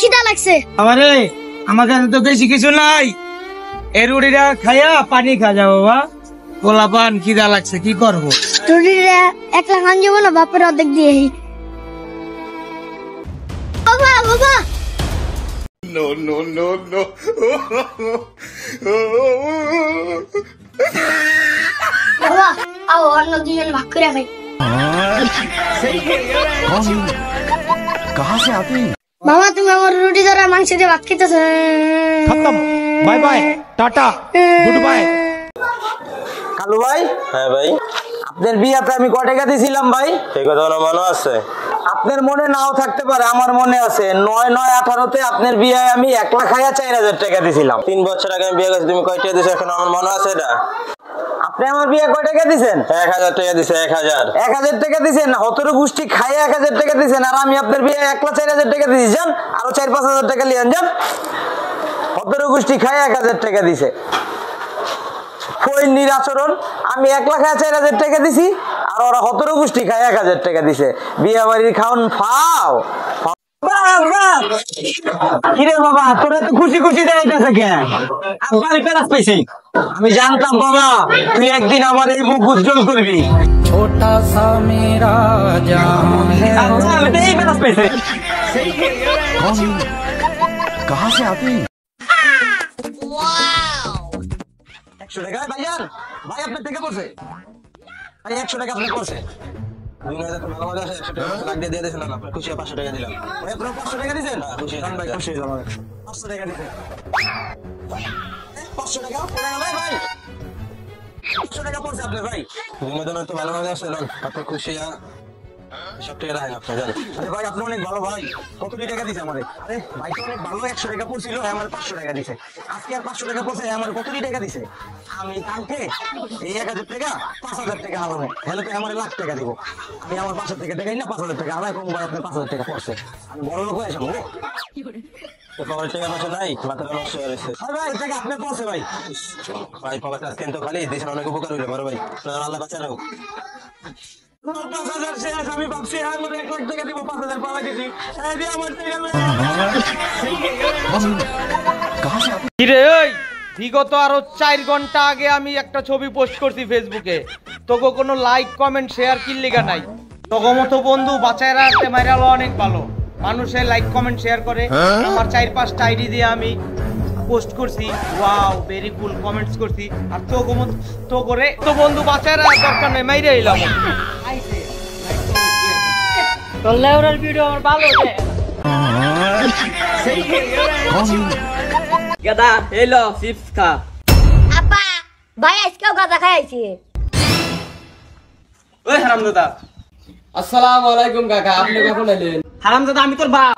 খিদা লাগছে। আমারে আমার কাছে তো বেশি কিছু নাই, এই রুটিটা খাইয়া পানি খা যাবো বাবা। পোলাপান খিদা লাগছে, কি করবো? রুটিটা একলা খান যাবো না, বাপের অর্ধেক দিয়ে। বাবা বাবা No, no, no, no. বাবা আও অন্য দুজন ভাগ করে খাই। कहाँ से आते हैं? বাবা তুমি আমার রুটি ধরা মাংস দিয়ে ভাত খেতেছ। खत्म, bye bye, tata, goodbye. Kalu ভাই, হ্যাঁ ভাই, আপনার বিয়াতে আমি কয় টাকা দিয়েছিলাম ভাই? এই কথা আমার মনে আছে। আপনার মনে নাও থাকতে পারে, আমার মনে আছে। 9/9/18-তে আপনার বিয়ায় আমি 1,04,000 টাকা দিয়েছিলাম। 3 বছর আগে আমি বিয়ে করছি, তুমি কয় টাকা দিছো এখন আমার মনে আছে এটা? আপনি আমার বিয়ে কয় টাকা দিয়েছেন? 1000 টাকা দিছে। 1000 টাকা দিয়েছেন? 17 গোষ্ঠী খাইয়ে 1000 টাকা দিয়েছেন, আর আমি আপনার বিয়ে 1,04,000 টাকা দিয়েছি। যান আরো 4-5,000 টাকা লিয়েন যান। 17 গোষ্ঠী খাইয়ে 1000 টাকা দিছে। ফইনির আচরণ। আমি 1,04,000 টাকা দিছি, আর ওরা 17 গোষ্ঠী খায় 1000 টাকা দিছে। বিয়া বাড়ির খাওন ফাও। কিরে বাবা, তোরা তো খুশি খুশি দেখাইতেছে কেন? আমি পেলাস পাইছি। আমি জানতাম বাবা তুই একদিন আমার এই মুখ উজ্জ্বল করবি। ছোটা সা মেরা জান হ্যায়। আমি তো এই পেলাস পাইছি। कहाँ से आते हैं? 100 টাকা ভাইজান, ভাই আপনার টাকা পড়ছে ভাই, 100 টাকা আপনার পড়ছে। 2000 তো ভালো আছে, 100 টাকা লাগ দিয়ে দিয়ে দিয়েছিলাম, আপনার খুশি 500 টাকা দিলাম। ভাই আপনার 500 টাকা দিয়েছেন? খুশি ভাই খুশি হলাম, 500 টাকা দিয়েছেন। 500 টাকা পড়ে গেল ভাই, 500 টাকা পড়ছে আপনার ভাই। বিনোদনের তো ভালো আছে, আপনার খুশি সব টাকা রাখেন আপনি জানেন। আরে ভাই আপনি অনেক ভালো ভাই, কত টাকা দিছে আমারে? আরে ভাই তো অনেক ভালো, 100 টাকা পড়ছিল, আমার 500 টাকা দিছে। আজকে আর 500 টাকা পড়ছে, আমার কত টাকা দিছে? আমি কালকে এই 1000 টাকা 5000 টাকা হারাবো, হেলে তো আমার লাখ টাকা দিব। আমি আমার 500 টাকা টাকাই না 5000 টাকা আমার কোন ভাই আপনার 5000 টাকা পড়ছে, আমি বড় লোক হয়ে যাবো। তো পকেট টাকা পয়সা নাই, মাথাটা নষ্ট হয়ে গেছে। আরে ভাই টাকা আপনার পড়ছে ভাই। ভাই পকেট আজকে তো খালি, দেশের অনেক উপকার হইলো বড় ভাই, আপনার আল্লাহ বাঁচা রাখো। 5000 শেষ, আমি ভাবছি আমার 1 লাখ টাকা দিব, 5000 পাওয়া দিছি। এই যে আমার টাকা कहाँ से आते हैं? কিরে ওই, বিগত আরো 4 ঘন্টা আগে আমি একটা ছবি পোস্ট করছি ফেসবুকে, তোকে কোনো লাইক কমেন্ট শেয়ার কি লেগা নাই? তোকে মতো বন্ধু বাঁচায় রাখতে মাইরালো অনেক ভালো, মানুষের লাইক কমেন্ট শেয়ার করে। আমার 4-5টা আইডি দিয়ে আমি পোস্ট করছি, ওয়াও ভেরি কুল কমেন্টস করছি। আর তো করে তো বন্ধু বাঁচায় রাখ, দরকার নেই, মাইরে এলাম। তোর লেভেলের ভিডিও আমার ভালো লাগে। গাদা এলো চিপস খা। আপা ভাই আজকেও গাঁজা খাইছি। ওই হারামজাদা। আসসালামু আলাইকুম কাকা, আপনি কখন এলেন? হারামজাদা আমি তোর বাপ।